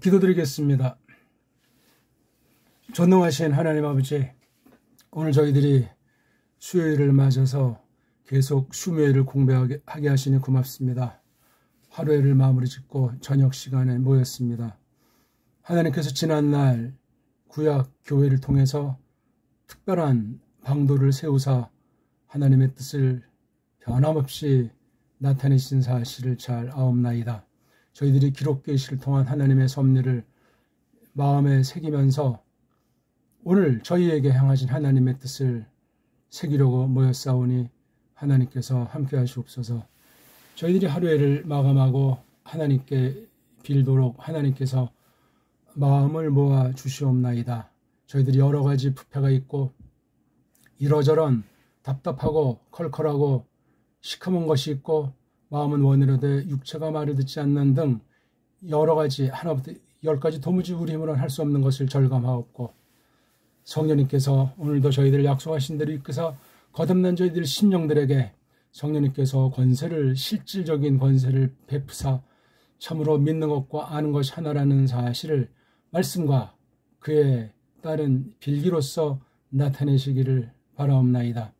기도드리겠습니다. 전능하신 하나님 아버지, 오늘 저희들이 수요일을 맞아서 계속 수요일을 공부하게 하시니 고맙습니다. 하루를 마무리 짓고 저녁 시간에 모였습니다. 하나님께서 지난날 구약 교회를 통해서 특별한 방도를 세우사 하나님의 뜻을 변함없이 나타내신 사실을 잘 아옵나이다. 저희들이 기록 계시를 통한 하나님의 섭리를 마음에 새기면서 오늘 저희에게 향하신 하나님의 뜻을 새기려고 모였사오니 하나님께서 함께 하시옵소서. 저희들이 하루를 마감하고 하나님께 빌도록 하나님께서 마음을 모아 주시옵나이다. 저희들이 여러 가지 부패가 있고 이러저런 답답하고 컬컬하고 시커먼 것이 있고 마음은 원이로되 육체가 말을 듣지 않는 등 여러 가지 하나부터 10가지 도무지 우리 힘으로는 할 수 없는 것을 절감하옵고 성령님께서 오늘도 저희들을 약속하신 대로 이끄사 거듭난 저희들 심령들에게 성령님께서 권세를 실질적인 권세를 베푸사 참으로 믿는 것과 아는 것이 하나라는 사실을 말씀과 그에 따른 빌기로서 나타내시기를 바라옵나이다.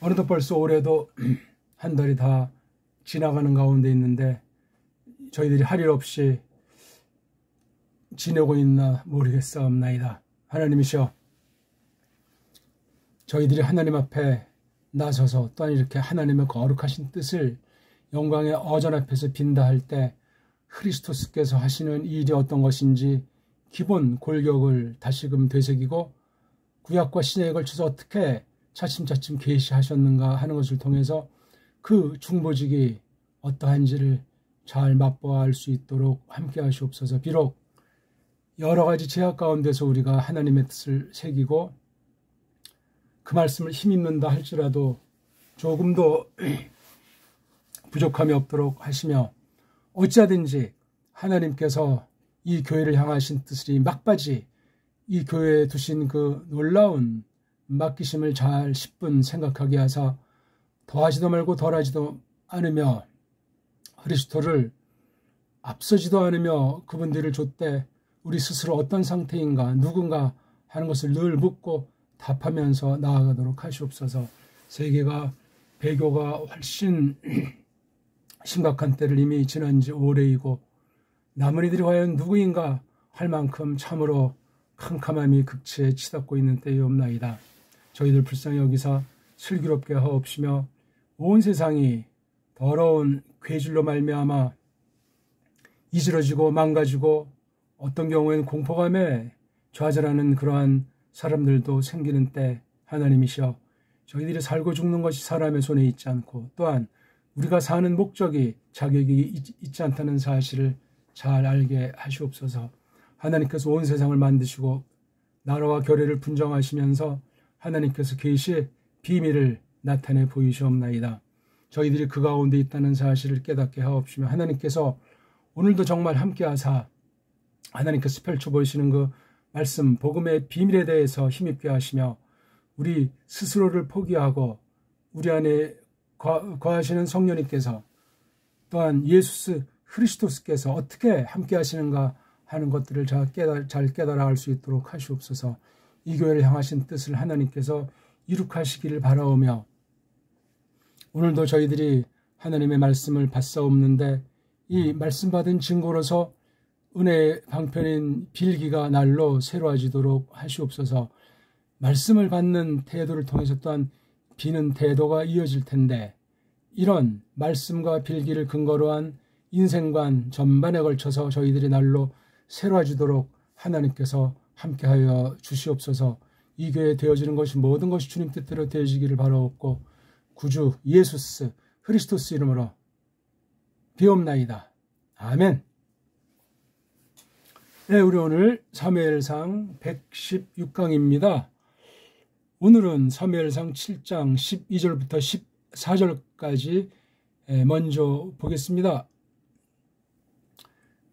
어느덧 벌써 올해도 한 달이 다 지나가는 가운데 있는데 저희들이 할 일 없이 지내고 있나 모르겠사옵나이다. 하나님이시여, 저희들이 하나님 앞에 나서서 또한 이렇게 하나님의 거룩하신 뜻을 영광의 어전 앞에서 빈다 할 때 크리스토스께서 하시는 일이 어떤 것인지 기본 골격을 다시금 되새기고 구약과 신약에 걸쳐서 어떻게 차츰차츰 계시하셨는가 하는 것을 통해서 그 중보직이 어떠한지를 잘 맛보아 알 수 있도록 함께 하시옵소서. 비록 여러 가지 제약 가운데서 우리가 하나님의 뜻을 새기고 그 말씀을 힘입는다 할지라도 조금도 부족함이 없도록 하시며 어찌하든지 하나님께서 이 교회를 향하신 뜻을 막바지 이 교회에 두신 그 놀라운 맡기심을 잘 10분 생각하게 하사 더하지도 말고 덜하지도 않으며 그리스도를 앞서지도 않으며 그분들을 좇되 우리 스스로 어떤 상태인가 누군가 하는 것을 늘 묻고 답하면서 나아가도록 하시옵소서. 세계가 배교가 훨씬 심각한 때를 이미 지난 지 오래이고 남은 이들이 과연 누구인가 할 만큼 참으로 캄캄함이 극치에 치닫고 있는 때이옵나이다. 저희들 불쌍히 여기사 슬기롭게 하옵시며 온 세상이 더러운 괴질로 말미암아 이지러지고 망가지고 어떤 경우에는 공포감에 좌절하는 그러한 사람들도 생기는 때 하나님이시여, 저희들이 살고 죽는 것이 사람의 손에 있지 않고 또한 우리가 사는 목적이 자격이 있지 않다는 사실을 잘 알게 하시옵소서. 하나님께서 온 세상을 만드시고 나라와 교회를 분정하시면서 하나님께서 계시의 비밀을 나타내 보이시옵나이다. 저희들이 그 가운데 있다는 사실을 깨닫게 하옵시며 하나님께서 오늘도 정말 함께하사 하나님께서 펼쳐 보이시는 그 말씀 복음의 비밀에 대해서 힘입게 하시며 우리 스스로를 포기하고 우리 안에 거하시는 성령님께서 또한 예수 그리스도께서 어떻게 함께 하시는가 하는 것들을 잘 깨달아 알 수 있도록 하시옵소서. 이 교회를 향하신 뜻을 하나님께서 이룩하시기를 바라오며 오늘도 저희들이 하나님의 말씀을 받사옵는데 이 말씀 받은 증거로서 은혜의 방편인 빌기가 날로 새로워지도록 하시옵소서. 말씀을 받는 태도를 통해서 또한 비는 태도가 이어질 텐데 이런 말씀과 빌기를 근거로 한 인생관 전반에 걸쳐서 저희들이 날로 새로워지도록 하나님께서 함께하여 주시옵소서. 이 교회에 되어지는 것이 모든 것이 주님 뜻대로 되어지기를 바라옵고 구주 예수 그리스도스 이름으로 비옵나이다. 아멘. 네, 우리 오늘 사무엘상 116강입니다. 오늘은 사무엘상 7장 12절부터 14절까지 먼저 보겠습니다.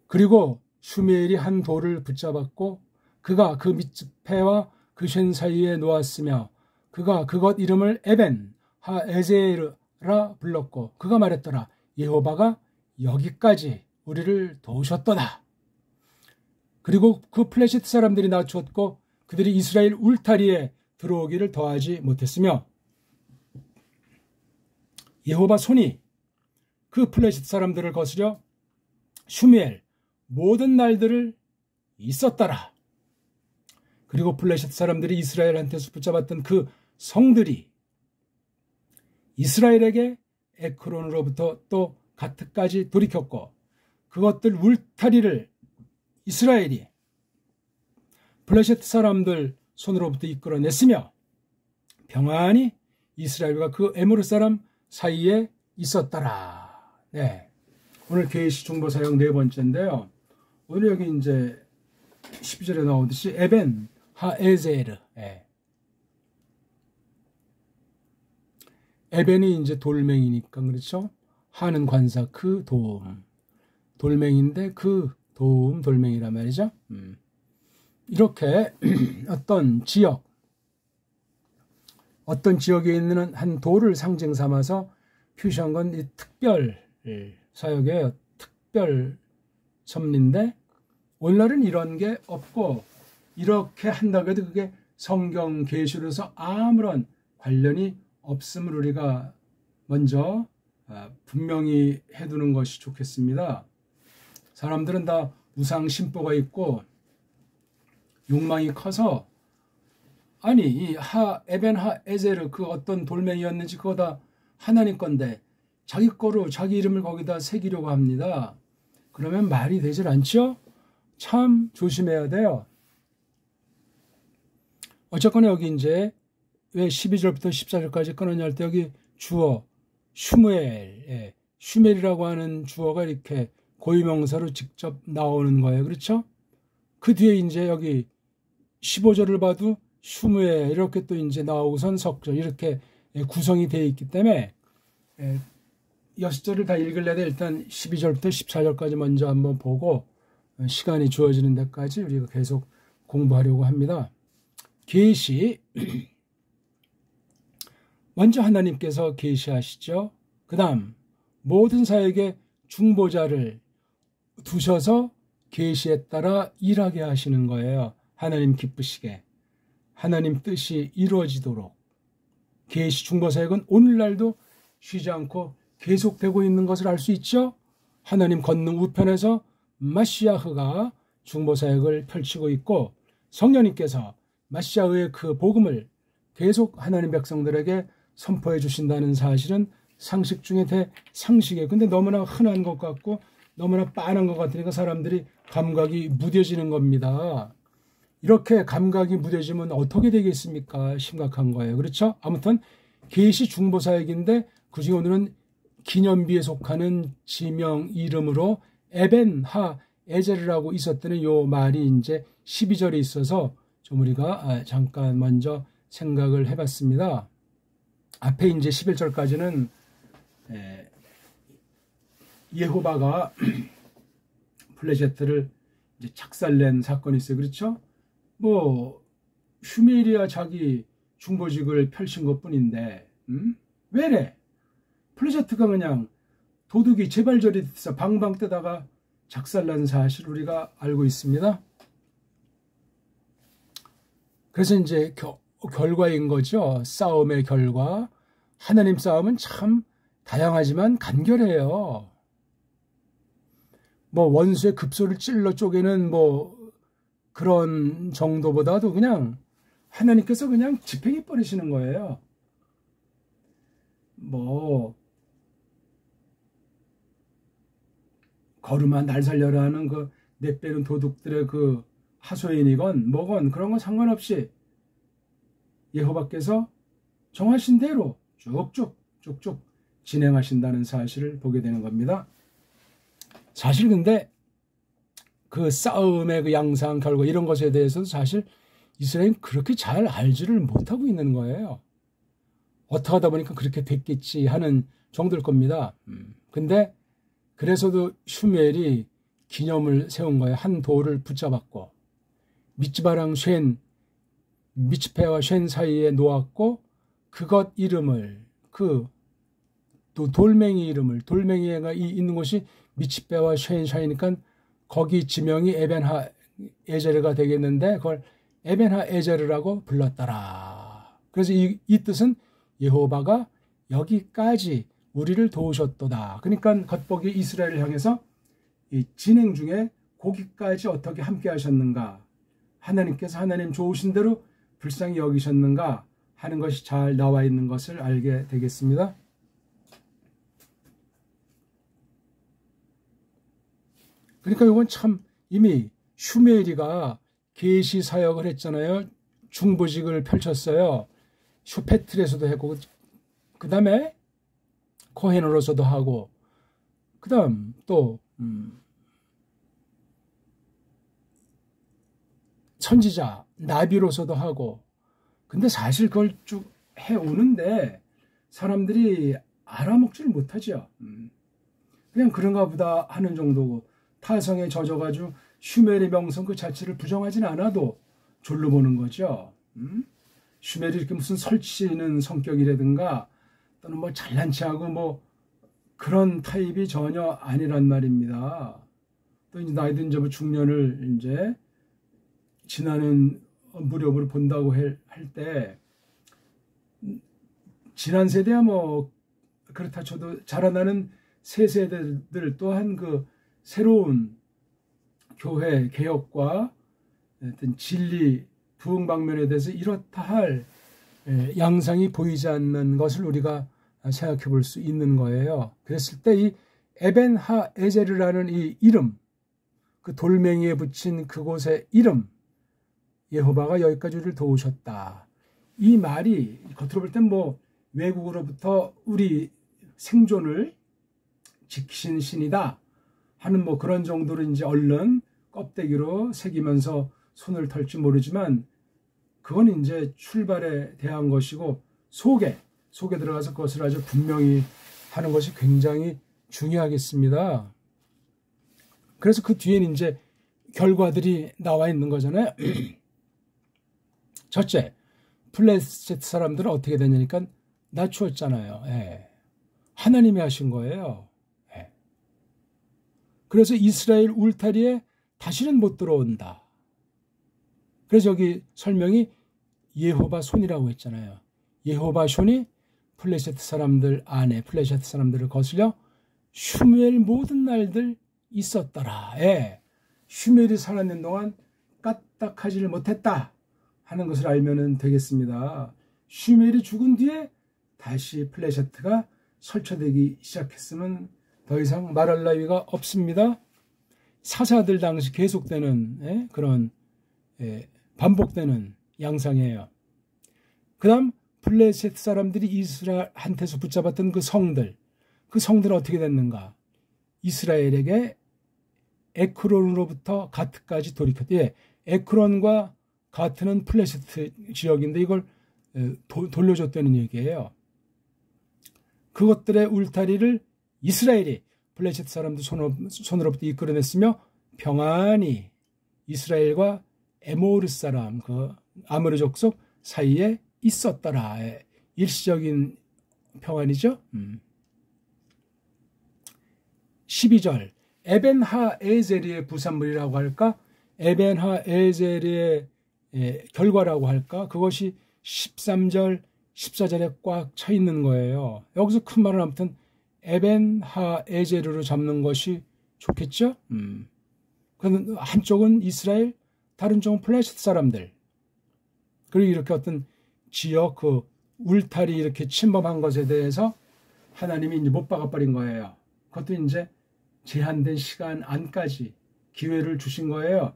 그리고 슈무엘이 한 돌을 붙잡았고 그가 그 밑집회와 그 쉔 사이에 놓았으며 그가 그것 이름을 에벤 하에제르라 불렀고 그가 말했더라. 여호와가 여기까지 우리를 도우셨도다. 그리고 그 플레셋 사람들이 낮췄고 그들이 이스라엘 울타리에 들어오기를 더하지 못했으며 여호와 손이 그 플레셋 사람들을 거스려 슈미엘 모든 날들을 있었더라. 그리고 플레셋 사람들이 이스라엘한테서 붙잡았던 그 성들이 이스라엘에게 에크론으로부터 또 가트까지 돌이켰고 그것들 울타리를 이스라엘이 블레셋 사람들 손으로부터 이끌어냈으며 평안히 이스라엘과 그 에모르 사람 사이에 있었더라. 네. 오늘 계시 중보 사역 네 번째인데요. 오늘 여기 이제 12절에 나오듯이 에벤 하에제르. 네. 에벤이 이제 돌멩이니까 그렇죠. 하는 관사 그 도움. 돌멩이인데 그 도움 돌멩이란 말이죠. 이렇게 어떤 지역에 있는 한 돌을 상징 삼아서 표시한 건 이 특별 사역의 특별 섭리인데 오늘날은 이런 게 없고 이렇게 한다고 해도 그게 성경 계시로서 아무런 관련이 없음을 우리가 먼저 분명히 해두는 것이 좋겠습니다. 사람들은 다 우상 신보가 있고 욕망이 커서 아니 이 에벤 하에제르 그 어떤 돌멩이였는지 그거 다 하나님 건데 자기 거로 자기 이름을 거기다 새기려고 합니다. 그러면 말이 되질 않죠? 참 조심해야 돼요. 어쨌거나 여기 이제 왜 12절부터 14절까지 끊었냐 할 때 여기 주어 슈무엘, 슈멜이라고 하는 주어가 이렇게 고유명사로 직접 나오는 거예요. 그렇죠? 그 뒤에 이제 여기 15절을 봐도 슈무엘 이렇게 또 이제 나오고선 석절 이렇게 구성이 되어 있기 때문에 6절을 다 읽으려면 일단 12절부터 14절까지 먼저 한번 보고 시간이 주어지는 데까지 우리가 계속 공부하려고 합니다. 계시 먼저 하나님께서 계시하시죠. 그 다음 모든 사역에 중보자를 두셔서 계시에 따라 일하게 하시는 거예요. 하나님 기쁘시게 하나님 뜻이 이루어지도록 계시 중보사역은 오늘날도 쉬지 않고 계속되고 있는 것을 알 수 있죠. 하나님 권능 우편에서 마시아흐가 중보사역을 펼치고 있고 성령님께서 마시아흐의 그 복음을 계속 하나님 백성들에게 선포해 주신다는 사실은 상식 중에 대상식이에요. 근데 너무나 흔한 것 같고 너무나 빤한 것 같으니까 사람들이 감각이 무뎌지는 겁니다. 이렇게 감각이 무뎌지면 어떻게 되겠습니까? 심각한 거예요. 그렇죠? 아무튼 계시 중보사역인데 그중에 오늘은 기념비에 속하는 지명 이름으로 에벤 하 에제르라고 있었던 요 말이 이제 12절에 있어서 좀 우리가 잠깐 먼저 생각을 해봤습니다. 앞에 이제 11절까지는 예호바가 블레셋을 이제 작살낸 사건이 있어요. 그렇죠? 뭐 슈메리아 자기 중보직을 펼친 것뿐인데 왜래? 플레셋가 그냥 도둑이 재발절이 돼서 방방 뜨다가 작살난 사실 우리가 알고 있습니다. 그래서 이제 결과인 거죠. 싸움의 결과. 하나님 싸움은 참 다양하지만 간결해요. 뭐 원수의 급소를 찔러 쪼개는 뭐 그런 정도보다도 그냥 하나님께서 그냥 집행해 버리시는 거예요. 뭐 거름아 날 살려라 하는 그 내빼는 도둑들의 그 하소연이건 뭐건 그런 건 상관없이 예호바께서 정하신 대로 쭉쭉 진행하신다는 사실을 보게 되는 겁니다. 사실 근데 그 싸움의 그 양상 결과 이런 것에 대해서도 사실 이스라엘은 그렇게 잘 알지를 못하고 있는 거예요. 어떻게 하다 보니까 그렇게 됐겠지 하는 정도일 겁니다. 근데 그래서도 슈멜이 기념을 세운 거예요. 한 돌을 붙잡았고 미츠바랑 미츠페와 쉔 사이에 놓았고 그것 이름을 그 또 돌멩이 이름을 돌멩이가 있는 곳이 미츠페와 쉔 사이니까 거기 지명이 에벤하 에제르가 되겠는데 그걸 에벤하 에제르라고 불렀더라. 그래서 이 뜻은 여호와가 여기까지 우리를 도우셨도다. 그러니까 겉보기 이스라엘을 향해서 이 진행 중에 거기까지 어떻게 함께 하셨는가, 하나님께서 하나님 좋으신 대로 불쌍히 여기셨는가 하는 것이 잘 나와 있는 것을 알게 되겠습니다. 그러니까 이건 참 이미 슈메리가 계시 사역을 했잖아요. 중보직을 펼쳤어요. 슈페틀에서도 했고, 그 다음에 코헨으로서도 하고, 그 다음 또 선지자 나비로서도 하고. 근데 사실 그걸 쭉 해오는데 사람들이 알아먹지를 못하죠. 그냥 그런가 보다 하는 정도고, 타성에 젖어가지고 슈메리 명성 그 자체를 부정하지는 않아도 졸로 보는 거죠. 슈메리 이렇게 무슨 설치는 성격이라든가 또는 뭐 잘난 체하고 뭐 그런 타입이 전혀 아니란 말입니다. 또 이제 나이 든 중년을 이제 지나는 무렵으로 본다고 할 때, 지난 세대야 뭐 그렇다 쳐도 자라나는 새 세대들 또한 그 새로운 교회 개혁과 어떤 진리 부흥 방면에 대해서 이렇다 할 양상이 보이지 않는 것을 우리가 생각해 볼 수 있는 거예요. 그랬을 때 이 에벤하 에제르라는 이 이름, 그 돌멩이에 붙인 그곳의 이름, 여호와가 여기까지 우리를 도우셨다. 이 말이 겉으로 볼 땐 뭐 외국으로부터 우리 생존을 지키신 신이다 하는 뭐 그런 정도로 이제 얼른 껍데기로 새기면서 손을 털지 모르지만, 그건 이제 출발에 대한 것이고 속에 들어가서 그것을 아주 분명히 하는 것이 굉장히 중요하겠습니다. 그래서 그 뒤에는 이제 결과들이 나와 있는 거잖아요. 첫째, 블레셋 사람들은 어떻게 되냐니까 낮추었잖아요. 예. 하나님이 하신 거예요. 예. 그래서 이스라엘 울타리에 다시는 못 들어온다. 그래서 여기 설명이 여호와 손이라고 했잖아요. 여호와 손이 블레셋 사람들 안에, 블레셋 사람들을 거슬려 슈멜 모든 날들 있었더라. 예. 슈멜이 살아있는 동안 까딱하지를 못했다 하는 것을 알면 되겠습니다. 슈멜이 죽은 뒤에 다시 블레셋가 설쳐되기 시작했으면 더 이상 말할 나위가 없습니다. 사사들 당시 계속되는 그런 반복되는 양상이에요. 그 다음 블레셋 사람들이 이스라엘한테서 붙잡았던 그 성들은 어떻게 됐는가? 이스라엘에게 에크론으로부터 가트까지 돌이켰대. 예, 에크론과 가트는 블레셋 지역인데 이걸 돌려줬다는 얘기예요. 그것들의 울타리를 이스라엘이 블레셋 사람들 손으로부터 이끌어냈으며 평안히 이스라엘과 에모르 사람, 그 아모르 족속 사이에 있었더라. 일시적인 평안이죠. 12절 에벤하 에제리의 부산물이라고 할까? 에벤하 에제리의 결과라고 할까? 그것이 13절, 14절에 꽉 차 있는 거예요. 여기서 큰 말은 아무튼 에벤하 에제르로 잡는 것이 좋겠죠? 그럼 한쪽은 이스라엘, 다른 쪽은 블레셋 사람들. 그리고 이렇게 어떤 지역 그 울타리 이렇게 침범한 것에 대해서 하나님이 이제 못 박아버린 거예요. 그것도 이제 제한된 시간 안까지 기회를 주신 거예요.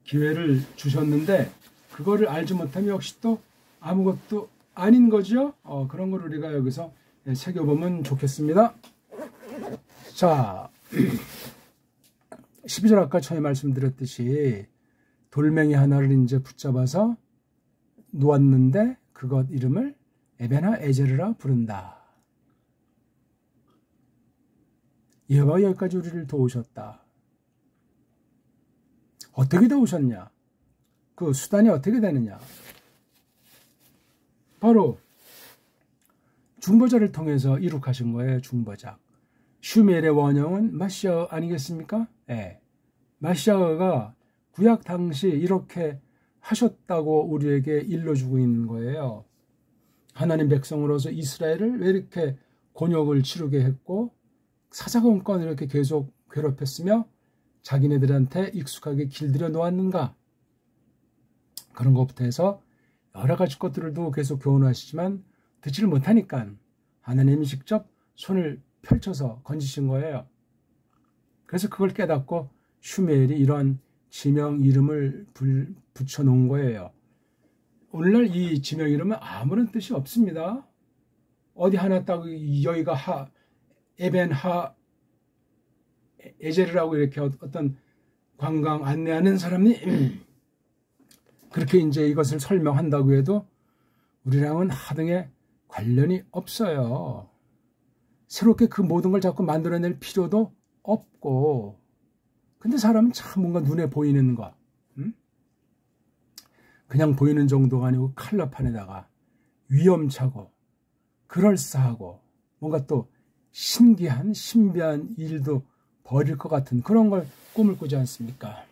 기회를 주셨는데 그거를 알지 못하면 역시 또 아무것도 아닌 거죠. 그런 걸 우리가 여기서 새겨보면 좋겠습니다. 자, 12절 아까 처음에 말씀드렸듯이 돌멩이 하나를 이제 붙잡아서 놓았는데 그것 이름을 에벤하 에제르라 부른다. 여호와가 여기까지 우리를 도우셨다. 어떻게 도우셨냐? 그 수단이 어떻게 되느냐? 바로 중보자를 통해서 이룩하신 거예요. 중보자. 슈멜의 원형은 마시아 아니겠습니까? 예. 마시아가 구약 당시 이렇게 하셨다고 우리에게 일러주고 있는 거예요. 하나님 백성으로서 이스라엘을 왜 이렇게 곤욕을 치르게 했고 사사건건 이렇게 계속 괴롭혔으며 자기네들한테 익숙하게 길들여 놓았는가. 그런 것부터 해서 여러 가지 것들도 계속 교훈하시지만 듣지를 못하니까 하나님이 직접 손을 펼쳐서 건지신 거예요. 그래서 그걸 깨닫고 슈멜이 이러한 지명 이름을 붙여놓은 거예요. 오늘날 이 지명 이름은 아무런 뜻이 없습니다. 어디 하나 딱 여기가 에벤하 에제르라고 이렇게 어떤 관광 안내하는 사람이 그렇게 이제 이것을 설명한다고 해도 우리랑은 하등의 관련이 없어요. 새롭게 그 모든 걸 자꾸 만들어낼 필요도 없고, 근데 사람은 참 뭔가 눈에 보이는 거, 그냥 보이는 정도가 아니고 칼라판에다가 위험차고 그럴싸하고 뭔가 또 신기한 신비한 일도 벌일 것 같은 그런 걸 꿈을 꾸지 않습니까?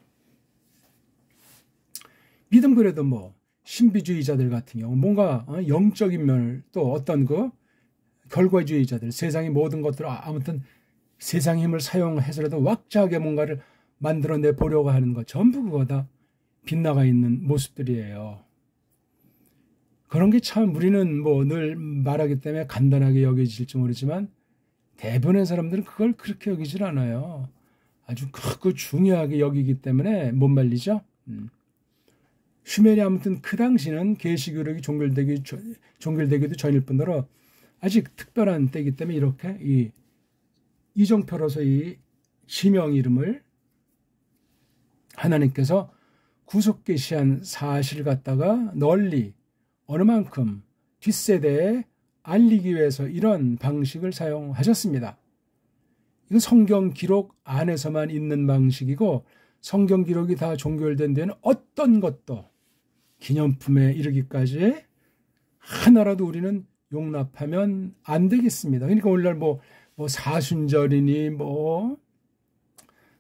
믿음 그래도 뭐 신비주의자들 같은 경우 뭔가 영적인 면을 또 어떤 그 결과주의자들 세상의 모든 것들을 아무튼 세상의 힘을 사용해서라도 왁자하게 뭔가를 만들어내 보려고 하는 것 전부 그거 다 빗나가 있는 모습들이에요. 그런 게 참 우리는 뭐 늘 말하기 때문에 간단하게 여겨질지 모르지만 대부분의 사람들은 그걸 그렇게 여기질 않아요. 아주 크고 중요하게 여기기 때문에 못 말리죠. 슈멜이 아무튼 그 당시는 계시교력이 종결되기도 전일 뿐더러 아직 특별한 때이기 때문에 이렇게 이정표로서 이 지명 이름을 하나님께서 구속 계시한 사실을 갖다가 널리 어느 만큼 뒷세대에 알리기 위해서 이런 방식을 사용하셨습니다. 이건 성경 기록 안에서만 있는 방식이고 성경 기록이 다 종결된 데는 어떤 것도 기념품에 이르기까지 하나라도 우리는 용납하면 안 되겠습니다. 그러니까 오늘날 뭐 사순절이니 뭐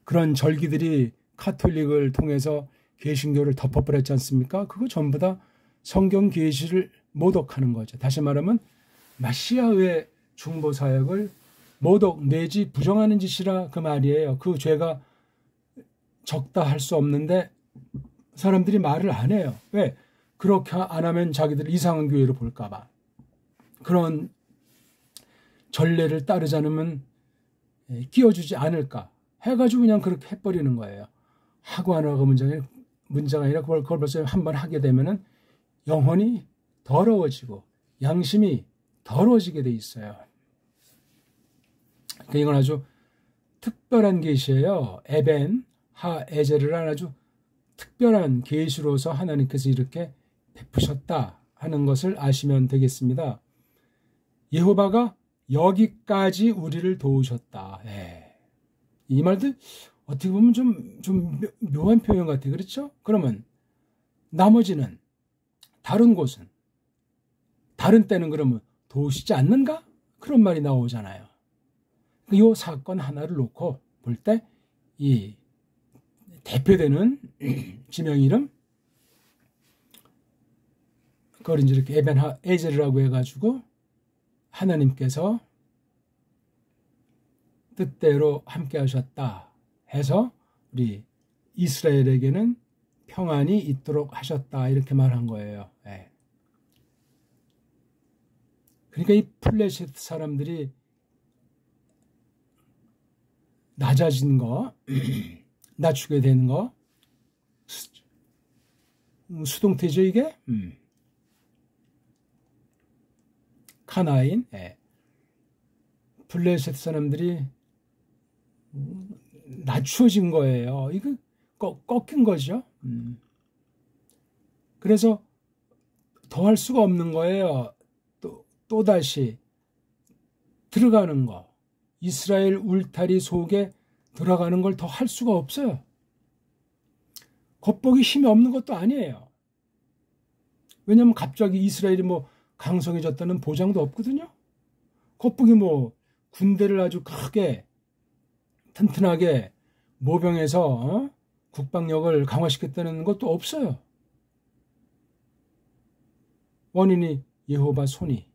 그런 절기들이 카톨릭을 통해서 개신교를 덮어버렸지 않습니까? 그거 전부 다 성경 계시를 모독하는 거죠. 다시 말하면 마시아의 중보 사역을 모독 내지 부정하는 짓이라 그 말이에요. 그 죄가 적다 할 수 없는데 사람들이 말을 안 해요. 왜? 그렇게 안 하면 자기들 이상한 교회로 볼까 봐. 그런 전례를 따르지 않으면 끼워주지 않을까 해가지고 그냥 그렇게 해버리는 거예요. 하고 안 하고 문제가 아니라 그걸 벌써 한번 하게 되면은 영혼이 더러워지고 양심이 더러워지게 돼 있어요. 그러니까 이건 아주 특별한 계시예요. 에벤 하 에제르라는 아주 특별한 계시로서 하나님께서 이렇게 베푸셨다 하는 것을 아시면 되겠습니다. 여호와가 여기까지 우리를 도우셨다. 이 말도 어떻게 보면 좀 묘한 표현 같아요. 그렇죠? 그러면 나머지는 다른 곳은 다른 때는 그러면 도우시지 않는가? 그런 말이 나오잖아요. 이 사건 하나를 놓고 볼 때 이 대표되는 지명 이름 그걸 이제 이렇게 에벤하 에제르라고 해가지고 하나님께서 뜻대로 함께 하셨다 해서 우리 이스라엘에게는 평안이 있도록 하셨다 이렇게 말한 거예요. 그러니까 이 플레셋 사람들이 낮아진 거, 낮추게 되는 거, 수동태죠 이게? 카나인, 블레셋 사람들이 낮추어진 거예요. 이거 꺾인 거죠. 그래서 더 할 수가 없는 거예요. 또다시 들어가는 거. 이스라엘 울타리 속에 들어가는 걸 더 할 수가 없어요. 겉보기 힘이 없는 것도 아니에요. 왜냐하면 갑자기 이스라엘이 뭐 강성해졌다는 보장도 없거든요. 겉보기 뭐 군대를 아주 크게 튼튼하게 모병해서 국방력을 강화시켰다는 것도 없어요. 원인이 여호와 손이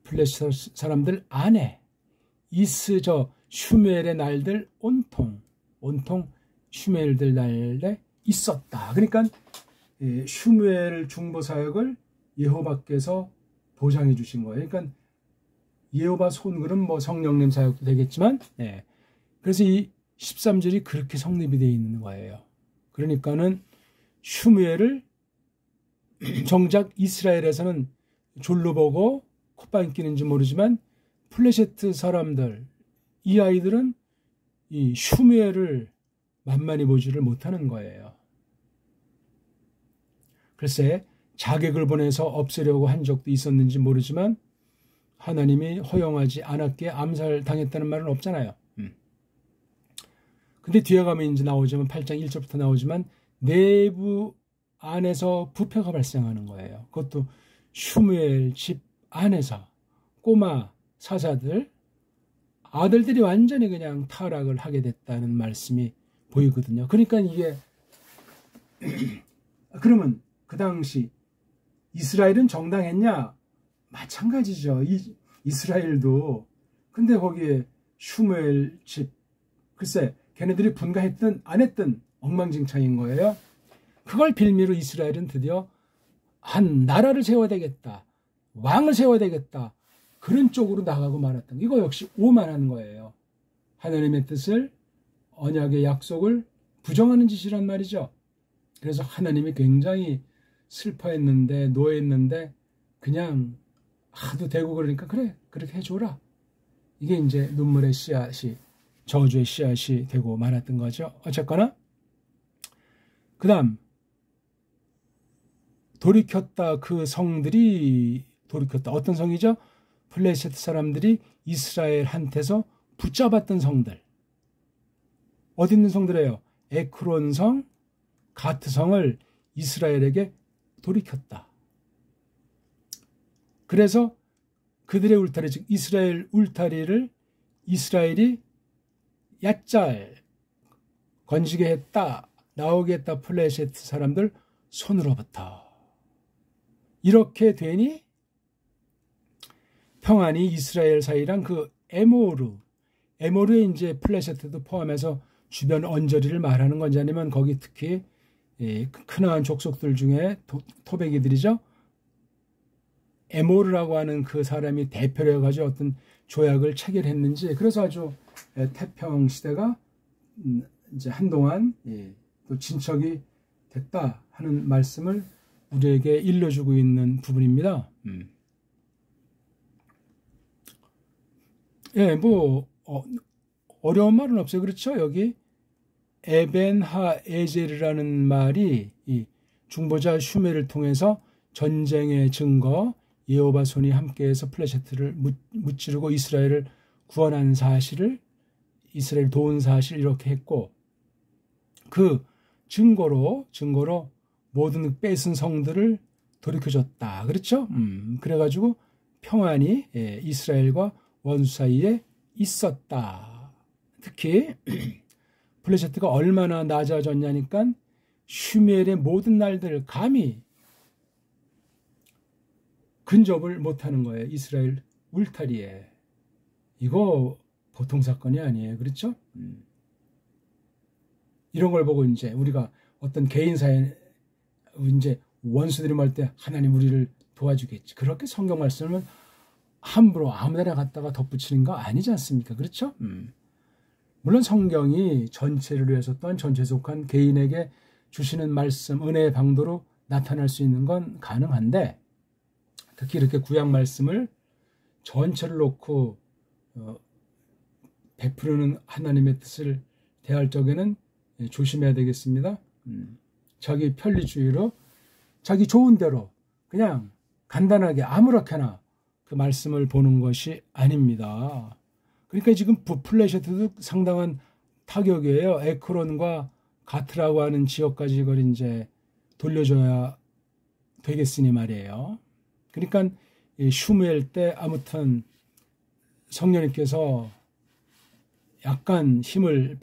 블레셋 사람들 안에 이스저 슈멜의 날들 온통 슈멜들 날에 있었다. 그러니까 슈멜 중보 사역을 여호와께서 보장해 주신 거예요. 그러니까 여호와 손글은 뭐 성령님 사역도 되겠지만, 그래서 이 13절이 그렇게 성립이 되어 있는 거예요. 그러니까는 슈멜을 정작 이스라엘에서는 졸로 보고 콧방 끼는지 모르지만 플레셋 사람들, 이 아이들은 이 슈멜을 만만히 보지를 못하는 거예요. 글쎄 자객을 보내서 없애려고 한 적도 있었는지 모르지만 하나님이 허용하지 않았기에 암살당했다는 말은 없잖아요. 근데 뒤에 가면 이제 나오지만 8장 1절부터 나오지만 내부 안에서 부패가 발생하는 거예요. 그것도 슈무엘 집 안에서 꼬마 사사들, 아들들이 완전히 그냥 타락을 하게 됐다는 말씀이 보이거든요. 그러니까 이게 그러면 그 당시 이스라엘은 정당했냐? 마찬가지죠. 이스라엘도. 근데 거기에 슈무엘 집, 글쎄 걔네들이 분가했든 안 했든 엉망진창인 거예요. 그걸 빌미로 이스라엘은 드디어 한 나라를 세워야 되겠다, 왕을 세워야 되겠다, 그런 쪽으로 나가고 말았던, 이거 역시 오만하는 거예요. 하나님의 뜻을, 언약의 약속을 부정하는 짓이란 말이죠. 그래서 하나님이 굉장히 슬퍼했는데, 노했는데 그냥 하도 대고 그러니까 그래 그렇게 해줘라, 이게 이제 눈물의 씨앗이, 저주의 씨앗이 되고 말았던 거죠. 어쨌거나 그 다음 돌이켰다. 그 성들이 돌이켰다. 어떤 성이죠? 블레셋 사람들이 이스라엘한테서 붙잡았던 성들. 어디 있는 성들이에요? 에크론 성, 가트 성을 이스라엘에게 돌이켰다. 그래서 그들의 울타리, 즉 이스라엘 울타리를 이스라엘이 얕잘 건지게 했다, 나오게 했다. 블레셋 사람들 손으로부터. 이렇게 되니 평안이 이스라엘 사이랑 그 에모르에 이제 블레셋도 포함해서 주변 언저리를 말하는 건지, 아니면 거기 특히 크나안 족속들 중에 토백이들이죠. 에모르라고 하는 그 사람이 대표로 해가지고 어떤 조약을 체결했는지, 그래서 아주 태평 시대가 이제 한동안 또 진척이 됐다 하는 말씀을 우리에게 일러주고 있는 부분입니다. 어려운 말은 없어요. 그렇죠? 여기 에벤하에젤이라는 말이 이 중보자 슈멜을 통해서 전쟁의 증거, 여호와 손이 함께해서 플레셋을 무찌르고 이스라엘을 구원한 사실을, 이스라엘 도운 사실 이렇게 했고, 그 증거로 모든 뺏은 성들을 돌이켜줬다. 그렇죠? 그래가지고 평안이 이스라엘과 원수 사이에 있었다. 특히 블레셋가 얼마나 낮아졌냐니까 슈멜의 모든 날들 감히 근접을 못하는 거예요. 이스라엘 울타리에. 이거 보통 사건이 아니에요. 그렇죠? 이런 걸 보고 이제 우리가 어떤 개인사에 이제 원수들이 말 때 하나님 우리를 도와주겠지, 그렇게 성경 말씀을 함부로 아무데나 갖다가 덧붙이는 거 아니지 않습니까? 그렇죠? 물론 성경이 전체를 위해서 또한 전체에 속한 개인에게 주시는 말씀, 은혜의 방도로 나타날 수 있는 건 가능한데, 특히 이렇게 구약 말씀을 전체를 놓고 베푸는 하나님의 뜻을 대할 적에는 조심해야 되겠습니다. 자기 편리주의로, 자기 좋은 대로 그냥 간단하게 아무렇게나 그 말씀을 보는 것이 아닙니다. 그러니까 지금 플레셋도 상당한 타격이에요. 에크론과 가트라고 하는 지역까지 이걸 이제 돌려줘야 되겠으니 말이에요. 그러니까 슈무엘 때 아무튼 성령님께서 약간 힘을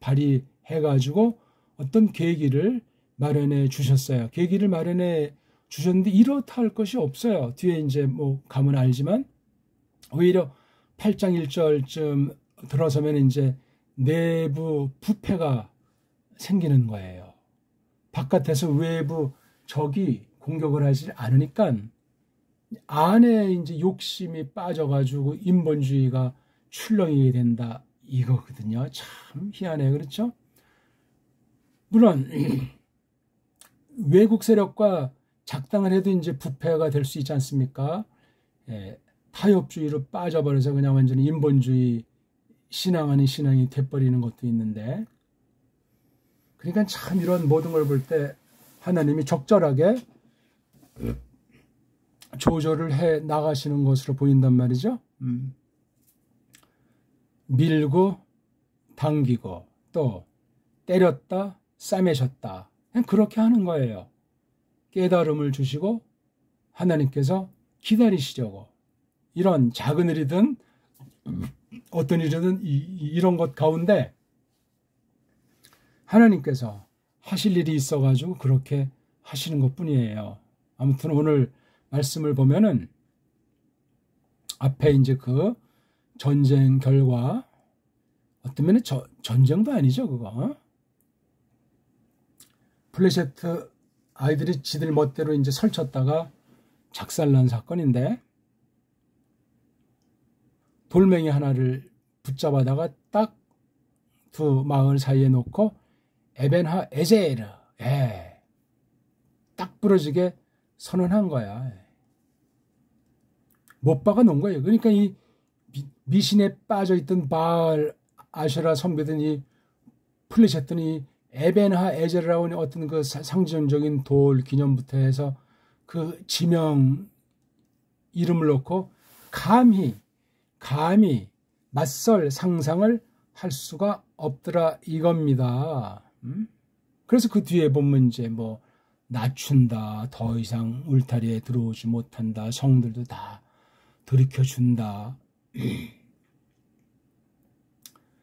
발휘해가지고 어떤 계기를 마련해 주셨어요. 계기를 마련해 주셨는데 이렇다 할 것이 없어요. 뒤에 이제 뭐 가면 알지만 오히려 8장 1절쯤 들어서면 이제 내부 부패가 생기는 거예요. 바깥에서 외부 적이 공격을 하지 않으니까 안에 이제 욕심이 빠져가지고 인본주의가 출렁이게 된다 이거거든요. 참 희한해요. 그렇죠? 물론 외국 세력과 작당을 해도 이제 부패가 될 수 있지 않습니까? 타협주의로 빠져버려서 그냥 완전히 인본주의 신앙 아닌 신앙이 돼버리는 것도 있는데, 그러니까 참 이런 모든 걸 볼 때 하나님이 적절하게 조절을 해 나가시는 것으로 보인단 말이죠. 밀고 당기고 또 때렸다 싸매셨다, 그냥 그렇게 하는 거예요. 깨달음을 주시고 하나님께서 기다리시려고, 이런 작은 일이든 어떤 일이든 이런 것 가운데 하나님께서 하실 일이 있어가지고 그렇게 하시는 것 뿐이에요. 아무튼 오늘 말씀을 보면은 앞에 이제 그 전쟁 결과, 어떤 면에 전쟁도 아니죠, 그거. 플레셰트 아이들이 지들 멋대로 이제 설쳤다가 작살난 사건인데, 돌멩이 하나를 붙잡아다가 딱 두 마을 사이에 놓고 에벤하 에제르, 딱 부러지게 선언한 거야. 못 박아 놓은 거예요. 그러니까 이 미신에 빠져있던 바알 아셔라 섬기던 이 플레셋더니 에벤하 에제르라는 어떤 그 상징적인 돌 기념부터 해서 그 지명 이름을 놓고 감히 맞설 상상을 할 수가 없더라 이겁니다. 그래서 그 뒤에 보면 이제 뭐 낮춘다, 더 이상 울타리에 들어오지 못한다, 성들도 다 들이켜준다.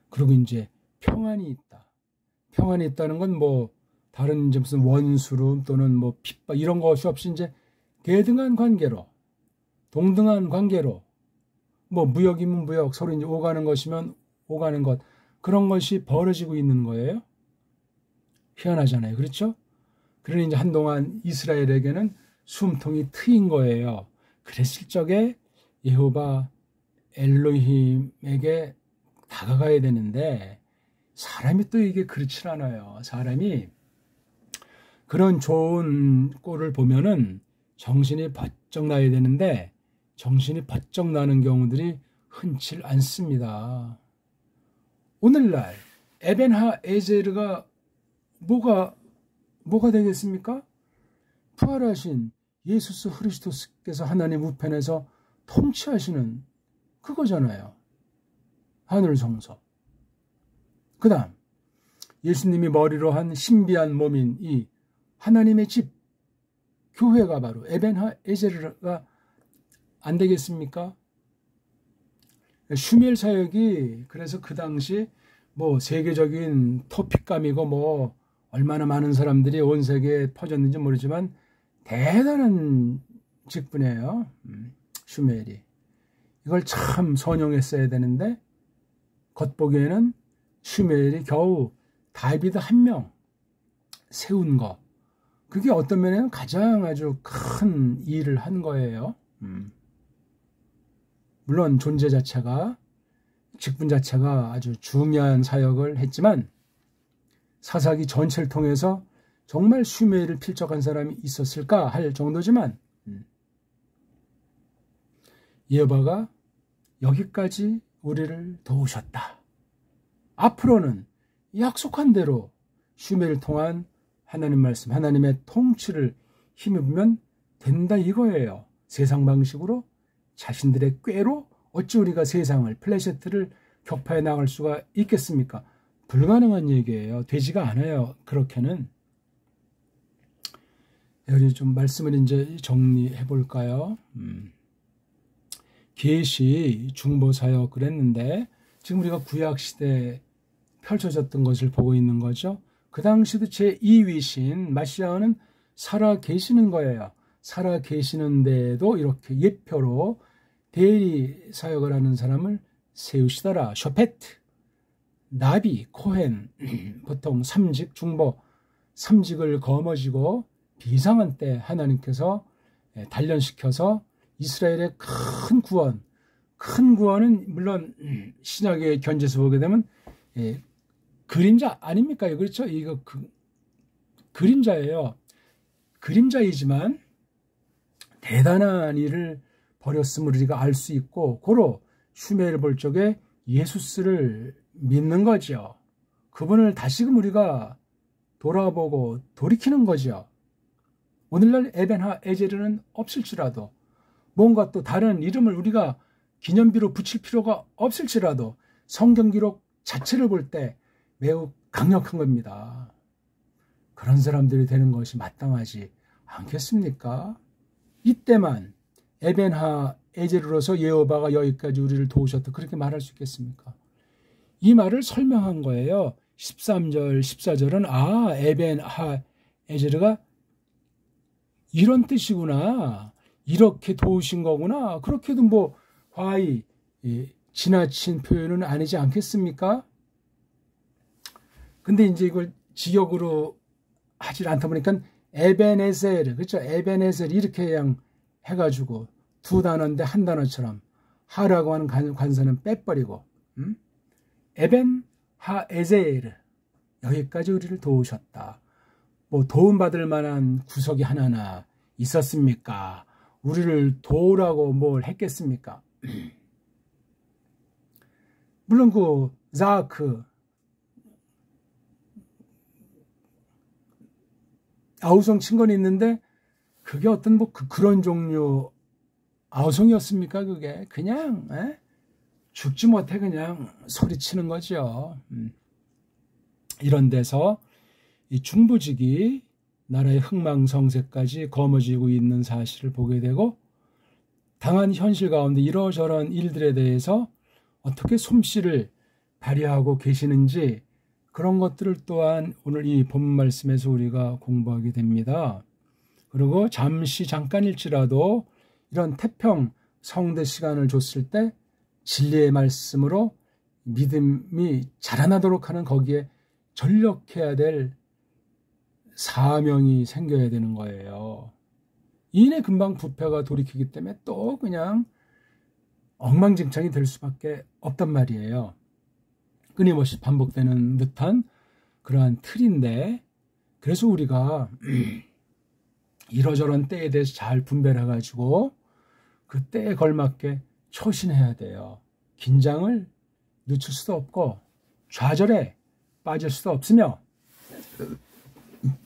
그리고 이제 평안이 있다. 평안이 있다는 건 뭐 다른 이제 무슨 원수름 또는 뭐 핍박 이런 것이 없이 이제 대등한 관계로, 동등한 관계로, 뭐 무역이면 무역, 서로 이제 오가는 것이면 오가는 것, 그런 것이 벌어지고 있는 거예요. 희한하잖아요. 그렇죠? 그러니 이제 한동안 이스라엘에게는 숨통이 트인 거예요. 그랬을 적에 여호와 엘로힘에게 다가가야 되는데 사람이 또 이게 그렇지 않아요. 사람이 그런 좋은 꼴을 보면은 정신이 번쩍 나야 되는데 정신이 번쩍 나는 경우들이 흔치 않습니다. 오늘날 에벤하 에제르가 뭐가 되겠습니까? 부활하신 예수 그리스도께서 하나님 우편에서 통치하시는 그거잖아요. 하늘 성소. 그 다음 예수님이 머리로 한 신비한 몸인 이 하나님의 집 교회가 바로 에벤하 에제르가 안 되겠습니까? 슈멜 사역이 그래서 그 당시 뭐 세계적인 토픽감이고 뭐 얼마나 많은 사람들이 온 세계에 퍼졌는지 모르지만 대단한 직분이에요. 슈멜이. 이걸 참 선용했어야 되는데 겉보기에는 슈멜이 겨우 다비드 한 명 세운 거, 그게 어떤 면에는 가장 아주 큰 일을 한 거예요. 물론 존재 자체가, 직분 자체가 아주 중요한 사역을 했지만 사사기 전체를 통해서 정말 슈멜을 필적한 사람이 있었을까 할 정도지만 여호와가 여기까지 우리를 도우셨다. 앞으로는 약속한 대로 슈멜을 통한 하나님 말씀, 하나님의 통치를 힘입으면 된다 이거예요. 세상 방식으로 자신들의 꾀로 어찌 우리가 세상을, 플레셋을 격파해 나갈 수가 있겠습니까? 불가능한 얘기예요. 되지가 않아요. 그렇게는. 우리 좀 말씀을 이제 정리해 볼까요? 계시 중보 사역을 했는데 지금 우리가 구약 시대 펼쳐졌던 것을 보고 있는 거죠. 그 당시도 제2위신 마시아는 살아 계시는 거예요. 살아 계시는데도 이렇게 예표로 대리 사역을 하는 사람을 세우시더라. 쇼페트, 나비, 코헨, 보통 삼직, 중보, 삼직을 거머쥐고 비상한 때 하나님께서 단련시켜서 이스라엘의 큰 구원은 물론 신약의 견제에서 보게 되면 그림자 아닙니까? 그렇죠? 이거 그림자예요. 그림자이지만 대단한 일을 벌였음을 우리가 알 수 있고, 고로 슈메를 볼 적에 예수스를 믿는 거죠. 그분을 다시금 우리가 돌아보고 돌이키는 거죠. 오늘날 에벤하 에제르는 없을지라도, 뭔가 또 다른 이름을 우리가 기념비로 붙일 필요가 없을지라도 성경 기록 자체를 볼 때 매우 강력한 겁니다. 그런 사람들이 되는 것이 마땅하지 않겠습니까? 이때만 에벤하 에제르로서 여호와가 여기까지 우리를 도우셨다, 그렇게 말할 수 있겠습니까? 이 말을 설명한 거예요. 13절, 14절은 에벤하 에제르가 이런 뜻이구나, 이렇게 도우신 거구나, 그렇게도 뭐 과히 지나친 표현은 아니지 않겠습니까? 근데 이제 이걸 직역으로 하질 않다 보니까 에벤에셀, 그렇죠? 에벤에셀 이렇게 그냥 해가지고 두 단어인데 한 단어처럼 하라고 하는 관사는 빼버리고, 에벤 하에제르, 여기까지 우리를 도우셨다. 뭐 도움받을 만한 구석이 하나나 있었습니까? 우리를 도우라고 뭘 했겠습니까? 물론 그 자크, 아우성 친건이 있는데 그게 어떤 뭐 그런 종류 아우성이었습니까? 그게 그냥 죽지 못해 그냥 소리치는 거죠. 이런 데서 이 중부직이 나라의 흥망성쇠까지 거머쥐고 있는 사실을 보게 되고, 당한 현실 가운데 이러저런 일들에 대해서 어떻게 솜씨를 발휘하고 계시는지, 그런 것들을 또한 오늘 이 본문 말씀에서 우리가 공부하게 됩니다. 그리고 잠깐일지라도 이런 태평 성대 시간을 줬을 때 진리의 말씀으로 믿음이 자라나도록 하는, 거기에 전력해야 될 사명이 생겨야 되는 거예요. 이내 금방 부패가 돌이키기 때문에 또 그냥 엉망진창이 될 수밖에 없단 말이에요. 끊임없이 반복되는 듯한 그러한 틀인데, 그래서 우리가 이러저런 때에 대해서 잘 분별해가지고 그 때에 걸맞게 초신해야 돼요. 긴장을 늦출 수도 없고 좌절에 빠질 수도 없으며,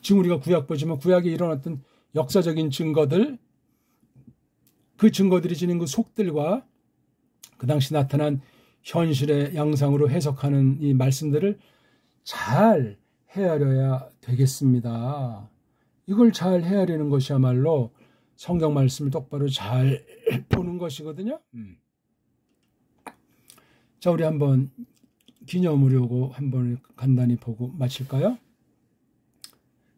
지금 우리가 구약 보지만 구약에 일어났던 역사적인 증거들, 그 증거들이 지닌 그 속들과 그 당시 나타난 현실의 양상으로 해석하는 이 말씀들을 잘 헤아려야 되겠습니다. 이걸 잘 헤아리는 것이야말로 성경 말씀을 똑바로 잘 보는 것이거든요. 자, 우리 한번 기념으려고 한번 간단히 보고 마칠까요?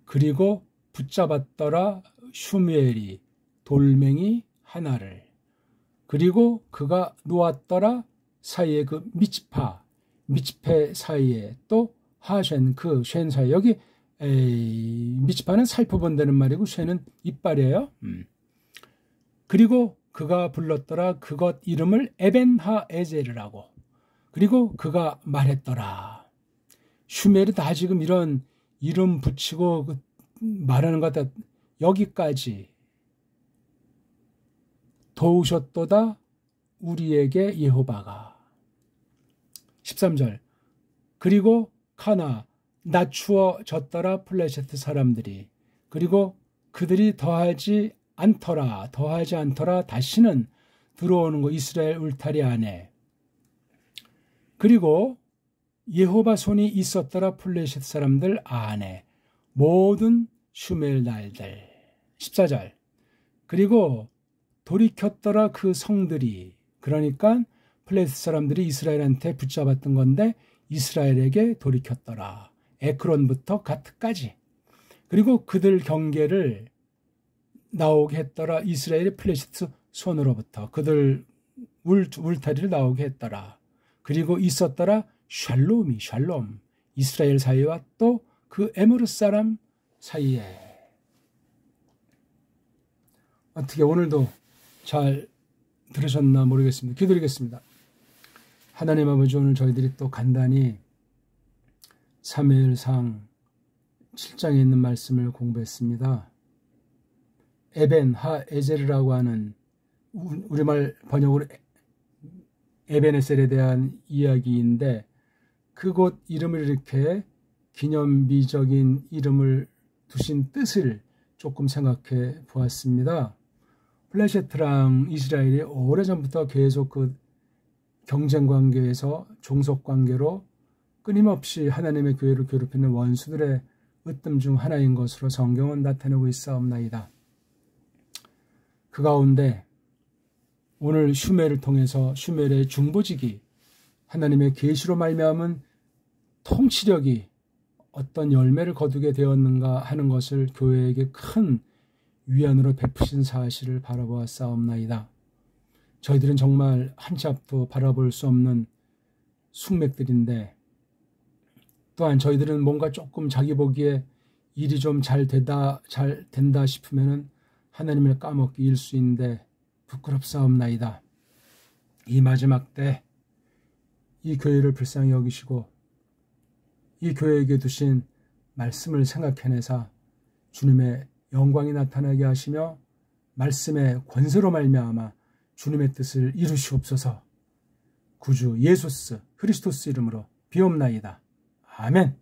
그리고 붙잡았더라 슈무엘이 돌멩이 하나를, 그리고 그가 놓았더라 사이에 그 미츠페 사이에 또 하쉔, 그 쉔 사이, 여기 미츠파는 살펴본다는 말이고 쉔은 이빨이에요. 그리고 그가 불렀더라 그것 이름을 에벤하에제르라고, 그리고 그가 말했더라. 슈멜이 다 지금 이런 이름 붙이고 말하는 것 같다. 여기까지 도우셨도다 우리에게 여호와가. 13절, 그리고 카나 낮추어졌더라 플레셋 사람들이, 그리고 그들이 더하지 않더라 다시는 들어오는 거 이스라엘 울타리 안에. 그리고 여호와 손이 있었더라 플레셋 사람들 안에 모든 슈멜 날들. 14절, 그리고 돌이켰더라 그 성들이, 그러니까 플레셋 사람들이 이스라엘한테 붙잡았던 건데 이스라엘에게 돌이켰더라. 에크론부터 가트까지. 그리고 그들 경계를 나오게 했더라. 이스라엘의 플레시트 손으로부터 그들 울타리를 나오게 했더라. 그리고 있었더라 샬롬이 샬롬 이스라엘 사이와 또 그 에므르 사람 사이에. 어떻게 오늘도 잘 들으셨나 모르겠습니다. 기도드리겠습니다. 하나님 아버지, 오늘 저희들이 또 간단히 사무엘상 7장에 있는 말씀을 공부했습니다. 에벤 하 에제르라고 하는 우리말 번역으로 에벤에셀에 대한 이야기인데, 그곳 이름을 이렇게 기념비적인 이름을 두신 뜻을 조금 생각해 보았습니다. 플레셋랑 이스라엘이 오래전부터 계속 그 경쟁 관계에서 종속 관계로 끊임없이 하나님의 교회를 괴롭히는 원수들의 으뜸 중 하나인 것으로 성경은 나타내고 있사옵나이다. 그 가운데 오늘 슈멜을 통해서 슈멜의 중보직이 하나님의 계시로 말미암은 통치력이 어떤 열매를 거두게 되었는가 하는 것을 교회에게 큰 위안으로 베푸신 사실을 바라보았사옵나이다. 저희들은 정말 한 치 앞도 바라볼 수 없는 숙맥들인데, 또한 저희들은 뭔가 조금 자기 보기에 일이 좀 잘 된다 싶으면은 하나님을 까먹기 일수인데 부끄럽사옵나이다. 이 마지막 때 이 교회를 불쌍히 여기시고 이 교회에게 두신 말씀을 생각해내사 주님의 영광이 나타나게 하시며 말씀의 권세로 말미암아 주님의 뜻을 이루시옵소서. 구주 예수스 그리스도스 이름으로 비옵나이다. 아멘.